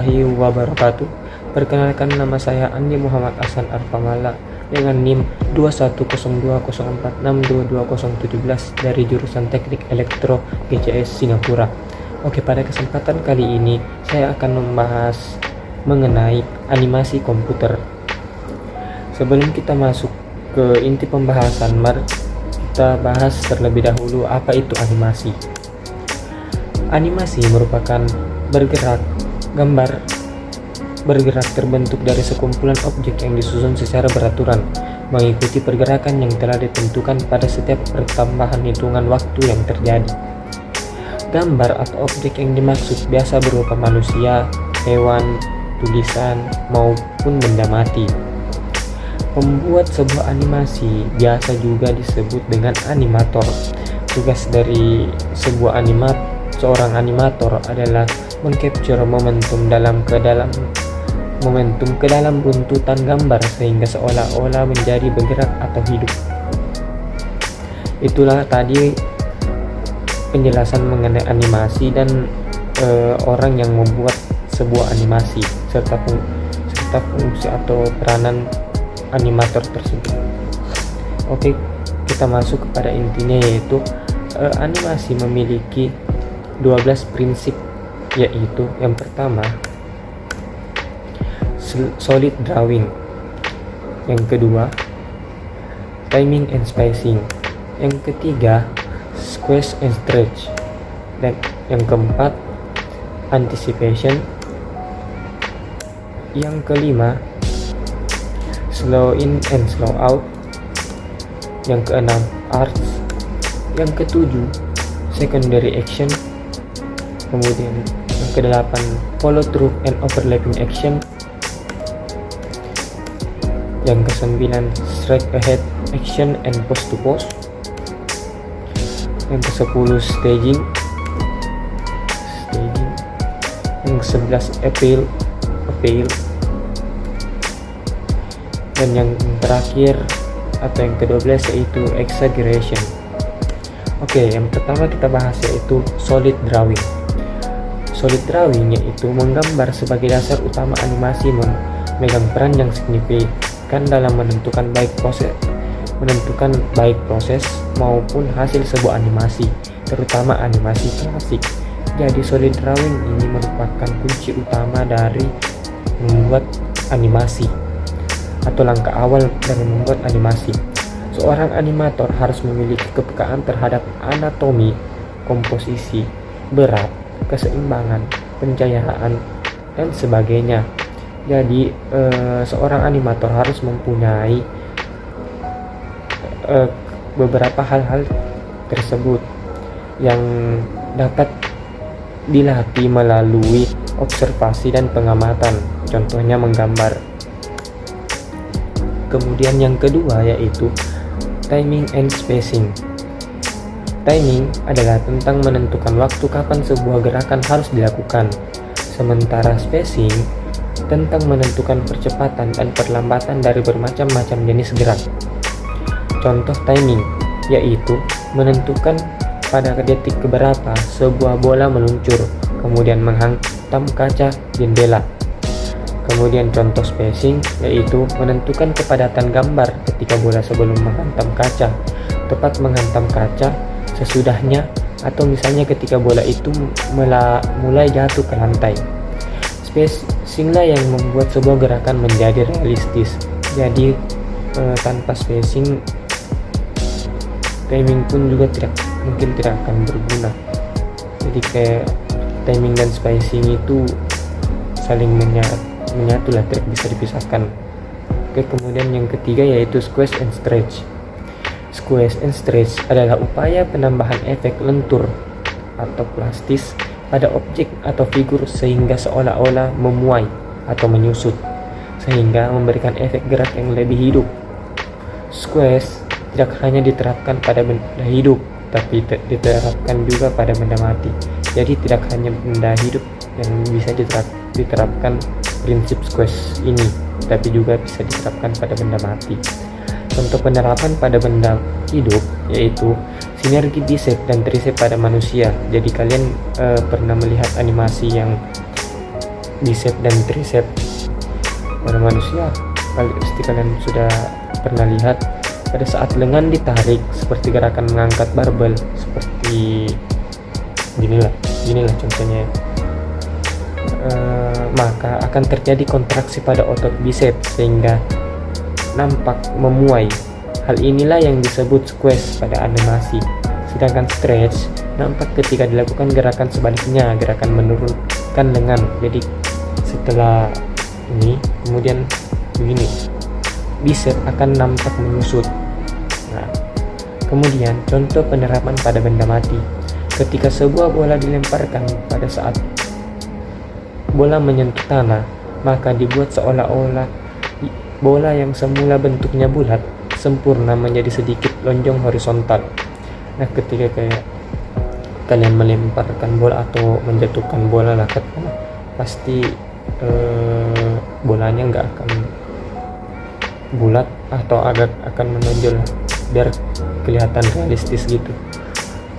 Wabarakatuh. Perkenalkan, nama saya Andi Muhammad Hasan Arfamala dengan NIM 210204622017 dari jurusan Teknik Elektro GCS Singapura. Oke, pada kesempatan kali ini saya akan membahas mengenai animasi komputer. Sebelum kita masuk ke inti pembahasan, mari kita bahas terlebih dahulu apa itu animasi. Animasi merupakan gambar bergerak terbentuk dari sekumpulan objek yang disusun secara beraturan, mengikuti pergerakan yang telah ditentukan pada setiap pertambahan hitungan waktu yang terjadi. Gambar atau objek yang dimaksud biasa berupa manusia, hewan, tulisan, maupun benda mati. Pembuat sebuah animasi biasa juga disebut dengan animator. Tugas dari seorang animator adalah mengcapture momentum ke dalam runtutan gambar sehingga seolah-olah menjadi bergerak atau hidup. Itulah tadi penjelasan mengenai animasi dan orang yang membuat sebuah animasi serta fungsi atau peranan animator tersebut. Oke, kita masuk kepada intinya, yaitu animasi memiliki 12 prinsip, yaitu yang pertama solid drawing, yang kedua timing and spacing, yang ketiga squeeze and stretch, dan yang keempat anticipation, yang kelima slow in and slow out, yang keenam arts, yang ketujuh secondary action, kemudian yang kedelapan follow through and overlapping action, yang kesembilan straight ahead action and post to post, yang ke-10 staging, yang ke-11 appeal, dan yang terakhir atau yang ke-12 yaitu exaggeration. Oke, yang pertama kita bahas yaitu solid drawing. Solid drawing yaitu menggambar sebagai dasar utama animasi, memegang peran yang signifikan dalam menentukan baik proses maupun hasil sebuah animasi, terutama animasi klasik. Jadi solid drawing ini merupakan kunci utama dari membuat animasi atau langkah awal dari membuat animasi. Seorang animator harus memiliki kepekaan terhadap anatomi, komposisi, berat, keseimbangan, pencahayaan, dan sebagainya. Jadi seorang animator harus mempunyai beberapa hal-hal tersebut yang dapat dilatih melalui observasi dan pengamatan, contohnya menggambar. Kemudian yang kedua yaitu timing and spacing. Timing adalah tentang menentukan waktu kapan sebuah gerakan harus dilakukan, sementara spacing tentang menentukan percepatan dan perlambatan dari bermacam-macam jenis gerak. Contoh timing yaitu menentukan pada detik keberapa sebuah bola meluncur, kemudian menghantam kaca jendela. Kemudian contoh spacing yaitu menentukan kepadatan gambar ketika bola sebelum menghantam kaca, tepat menghantam kaca, sesudahnya, atau misalnya ketika bola itu mulai jatuh ke lantai. Spacinglah yang membuat sebuah gerakan menjadi realistis. Jadi tanpa spacing, timing pun juga mungkin tidak akan berguna. Jadi kayak timing dan spacing itu saling menyatu lah, tidak bisa dipisahkan. Oke, kemudian yang ketiga yaitu squeeze and stretch. Squeeze and stretch adalah upaya penambahan efek lentur atau plastis pada objek atau figur sehingga seolah-olah memuai atau menyusut, sehingga memberikan efek gerak yang lebih hidup. Squeeze tidak hanya diterapkan pada benda hidup, tapi diterapkan juga pada benda mati. Jadi tidak hanya benda hidup yang bisa diterapkan prinsip squeeze ini, tapi juga bisa diterapkan pada benda mati. Contoh penerapan pada benda hidup yaitu sinergi bicep dan tricep pada manusia. Jadi kalian pernah melihat animasi yang bicep dan tricep. Pada manusia, pasti kalian sudah pernah lihat pada saat lengan ditarik seperti gerakan mengangkat barbel, seperti ginilah contohnya. Maka akan terjadi kontraksi pada otot bicep sehingga nampak memuai. Hal inilah yang disebut squeeze pada animasi. Sedangkan stretch nampak ketika dilakukan gerakan sebaliknya, gerakan menurunkan lengan. Jadi setelah ini kemudian begini, bicep akan nampak menyusut. Nah, kemudian contoh penerapan pada benda mati. Ketika sebuah bola dilemparkan, pada saat bola menyentuh tanah, maka dibuat seolah-olah bola yang semula bentuknya bulat sempurna menjadi sedikit lonjong horizontal. Nah, ketika kayak kalian melemparkan bola atau menjatuhkan bola lah, pasti bolanya nggak akan bulat atau agak akan menonjol biar kelihatan realistis gitu.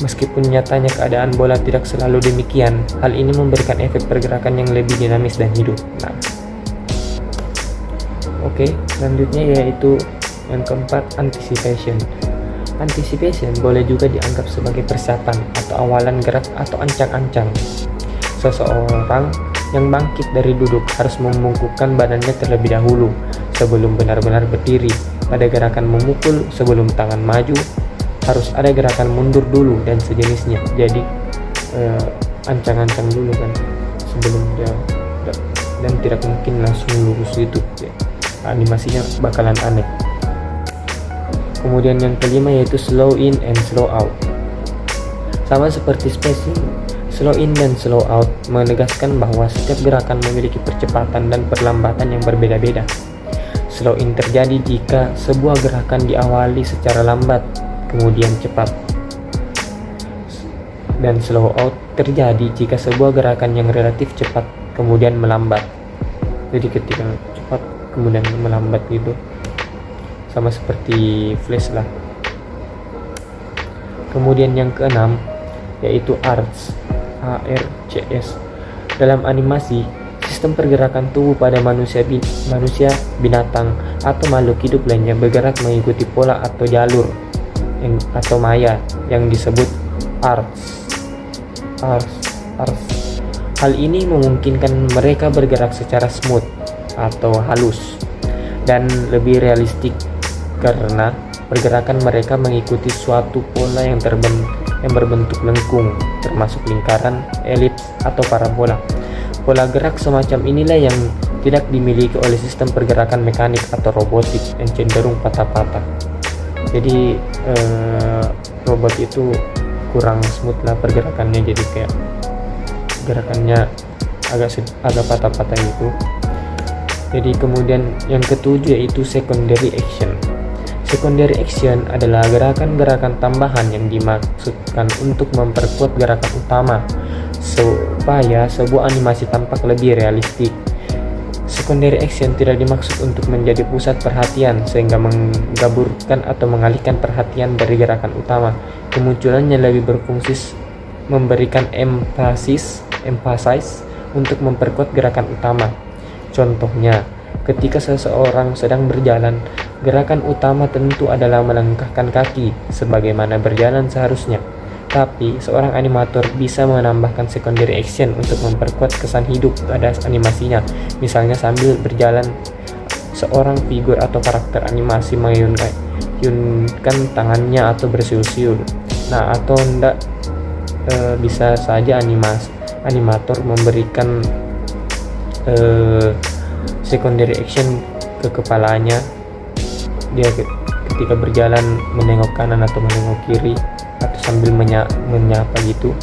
Meskipun nyatanya keadaan bola tidak selalu demikian, hal ini memberikan efek pergerakan yang lebih dinamis dan hidup. Nah, oke, selanjutnya yaitu yang keempat, anticipation. Anticipation boleh juga dianggap sebagai persiapan atau awalan gerak atau ancang-ancang. Seseorang yang bangkit dari duduk harus membungkukkan badannya terlebih dahulu sebelum benar-benar berdiri. Pada gerakan memukul sebelum tangan maju, harus ada gerakan mundur dulu dan sejenisnya. Jadi ancang-ancang dulu kan sebelum dia, dan tidak mungkin langsung lurus gitu ya. Animasinya bakalan aneh. Kemudian yang kelima yaitu slow in and slow out. Sama seperti spacing, slow in dan slow out menegaskan bahwa setiap gerakan memiliki percepatan dan perlambatan yang berbeda-beda. Slow in terjadi jika sebuah gerakan diawali secara lambat, kemudian cepat. Dan slow out terjadi jika sebuah gerakan yang relatif cepat, kemudian melambat. Jadi ketika cepat, kemudian melambat gitu. Sama seperti flash lah. Kemudian yang keenam yaitu arcs, ARCS. Dalam animasi, sistem pergerakan tubuh pada manusia, binatang, atau makhluk hidup lainnya bergerak mengikuti pola atau jalur atau maya yang disebut arcs. Hal ini memungkinkan mereka bergerak secara smooth atau halus dan lebih realistik karena pergerakan mereka mengikuti suatu pola yang berbentuk lengkung, termasuk lingkaran, elips, atau parabola. Pola gerak semacam inilah yang tidak dimiliki oleh sistem pergerakan mekanik atau robotik yang cenderung patah-patah. Jadi robot itu kurang smooth lah pergerakannya, jadi kayak gerakannya agak patah-patah gitu. Jadi kemudian yang ketujuh yaitu secondary action. Secondary action adalah gerakan-gerakan tambahan yang dimaksudkan untuk memperkuat gerakan utama supaya sebuah animasi tampak lebih realistik. Secondary action tidak dimaksud untuk menjadi pusat perhatian sehingga menggaburkan atau mengalihkan perhatian dari gerakan utama. Kemunculannya lebih berfungsi memberikan emphasis untuk memperkuat gerakan utama. Contohnya, ketika seseorang sedang berjalan, gerakan utama tentu adalah melangkahkan kaki sebagaimana berjalan seharusnya. Tapi, seorang animator bisa menambahkan secondary action untuk memperkuat kesan hidup pada animasinya. Misalnya sambil berjalan, seorang figur atau karakter animasi mengayunkan tangannya atau bersiul-siul. Nah, atau enggak, bisa saja animator memberikan secondary action ke kepalanya. Dia ketika berjalan menengok kanan atau menengok kiri atau sambil menyapa gitu.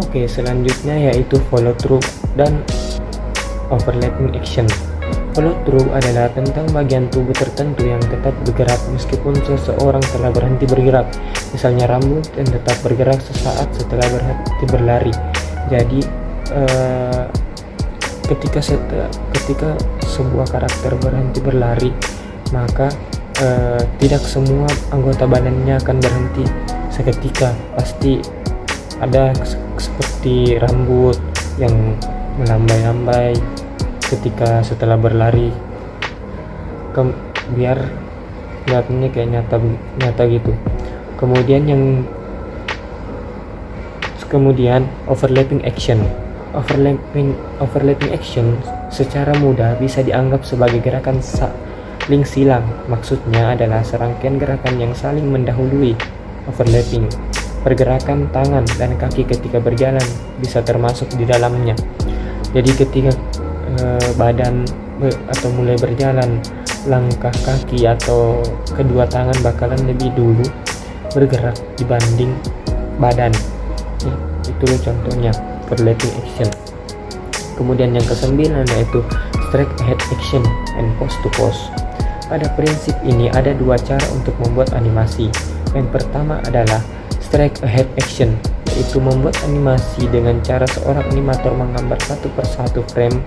Oke, selanjutnya yaitu follow through dan overlapping action. Follow through adalah tentang bagian tubuh tertentu yang tetap bergerak meskipun seseorang telah berhenti bergerak. Misalnya rambut yang tetap bergerak sesaat setelah berhenti berlari. Jadi ketika sebuah karakter berhenti berlari, maka tidak semua anggota badannya akan berhenti seketika. Pasti ada seperti rambut yang melambai-lambai ketika setelah berlari, biar kelihatannya kayak nyata gitu. Kemudian overlapping action. Overlapping action secara mudah bisa dianggap sebagai gerakan saling silang. Maksudnya adalah serangkaian gerakan yang saling mendahului. Overlapping. Pergerakan tangan dan kaki ketika berjalan bisa termasuk di dalamnya. Jadi ketika badan atau mulai berjalan, langkah kaki atau kedua tangan bakalan lebih dulu bergerak dibanding badan. Itu contohnya overlapping action. Kemudian yang kesembilan yaitu straight ahead action and pose to pose. Pada prinsip ini ada dua cara untuk membuat animasi. Yang pertama adalah straight ahead action, yaitu membuat animasi dengan cara seorang animator menggambar satu persatu frame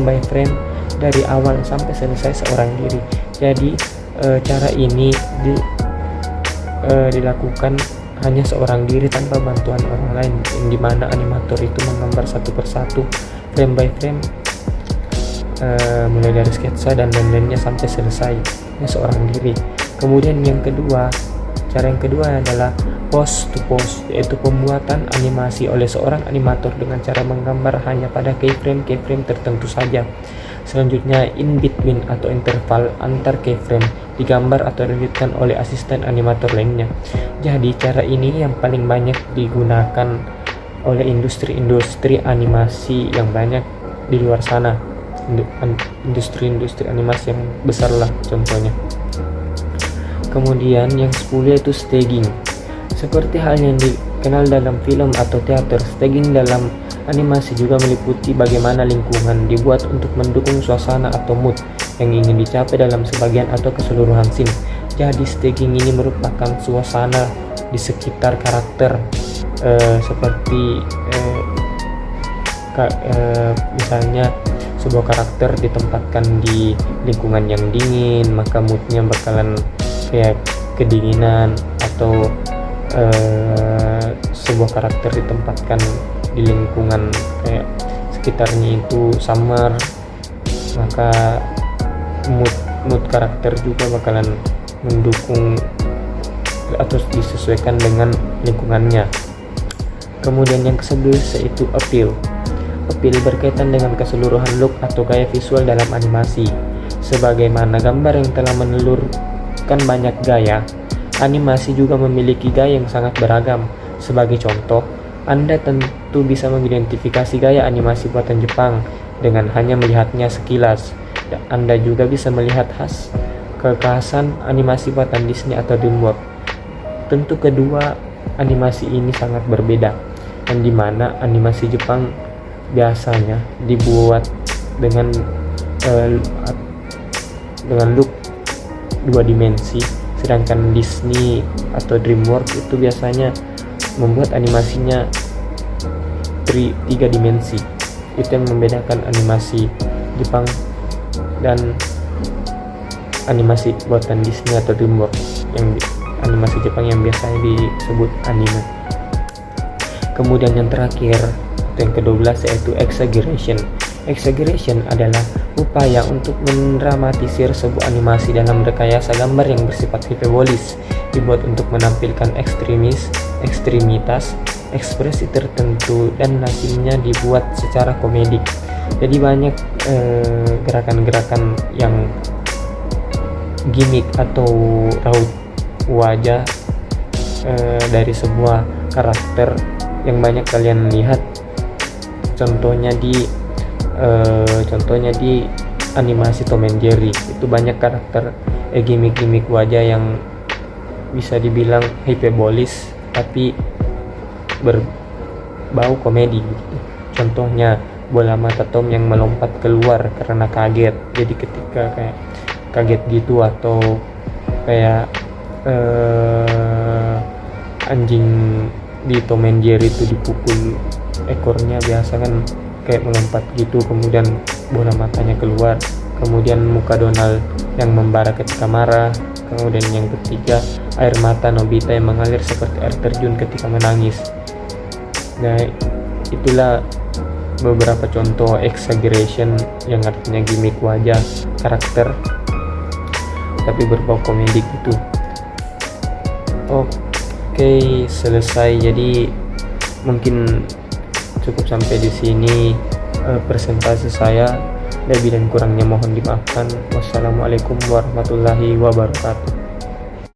by frame dari awal sampai selesai seorang diri. Jadi cara ini dilakukan hanya seorang diri tanpa bantuan orang lain, yang dimana animator itu menggambar satu persatu frame by frame mulai dari sketsa dan lain-lainnya sampai selesai seorang diri. Kemudian cara yang kedua adalah pose to pose, yaitu pembuatan animasi oleh seorang animator dengan cara menggambar hanya pada keyframe tertentu saja. Selanjutnya in between atau interval antar keyframe digambar atau dilanjutkan oleh asisten animator lainnya. Jadi cara ini yang paling banyak digunakan oleh industri animasi yang banyak di luar sana, industri animasi yang besar lah contohnya. Kemudian yang 10 yaitu staging. Seperti hal yang dikenal dalam film atau teater, staging dalam animasi juga meliputi bagaimana lingkungan dibuat untuk mendukung suasana atau mood yang ingin dicapai dalam sebagian atau keseluruhan scene. Jadi staging ini merupakan suasana di sekitar karakter, seperti misalnya sebuah karakter ditempatkan di lingkungan yang dingin, maka moodnya bakalan kayak kedinginan. Atau sebuah karakter ditempatkan di lingkungan kayak sekitarnya itu summer, maka mood karakter juga bakalan mendukung atau disesuaikan dengan lingkungannya. Kemudian yang ke-11 yaitu appeal berkaitan dengan keseluruhan look atau gaya visual dalam animasi. Sebagaimana gambar yang telah menelurkan banyak gaya, animasi juga memiliki gaya yang sangat beragam. Sebagai contoh, Anda tentu bisa mengidentifikasi gaya animasi buatan Jepang dengan hanya melihatnya sekilas. Anda juga bisa melihat kekhasan animasi buatan Disney atau DreamWorks. Tentu kedua animasi ini sangat berbeda, yang dimana animasi Jepang biasanya dibuat dengan look dua dimensi, sedangkan Disney atau DreamWorks itu biasanya membuat animasinya 3 dimensi. Itu yang membedakan animasi Jepang dan animasi buatan Disney atau DreamWorks, yang animasi Jepang yang biasanya disebut anime. Kemudian yang terakhir atau yang ke-12 yaitu exaggeration. Exaggeration amilah upaya untuk mendramatisir sebuah animasi dalam rekayasa gambar yang bersifat hiperbolis, dibuat untuk menampilkan ekstremitas, ekspresi tertentu, dan lazimnya dibuat secara komedik. Jadi banyak gerakan-gerakan yang gimmick atau raut wajah dari sebuah karakter yang banyak kalian lihat. Contohnya di animasi Tom and Jerry itu banyak karakter gimmick wajah yang bisa dibilang hiperbolis tapi berbau komedi gitu. Contohnya bola mata Tom yang melompat keluar karena kaget. Jadi ketika kayak kaget gitu, atau kayak anjing di Tom and Jerry itu dipukul ekornya, biasa kan kayak melompat gitu, kemudian bola matanya keluar. Kemudian muka Donald yang membara ketika marah. Kemudian yang ketiga, air mata Nobita yang mengalir seperti air terjun ketika menangis. Nah, itulah beberapa contoh exaggeration yang artinya gimmick wajah karakter tapi berbau komedik gitu. Oke, selesai. Jadi mungkin cukup sampai di sini presentasi saya. Lebih dan kurangnya mohon dimaafkan. Wassalamualaikum warahmatullahi wabarakatuh.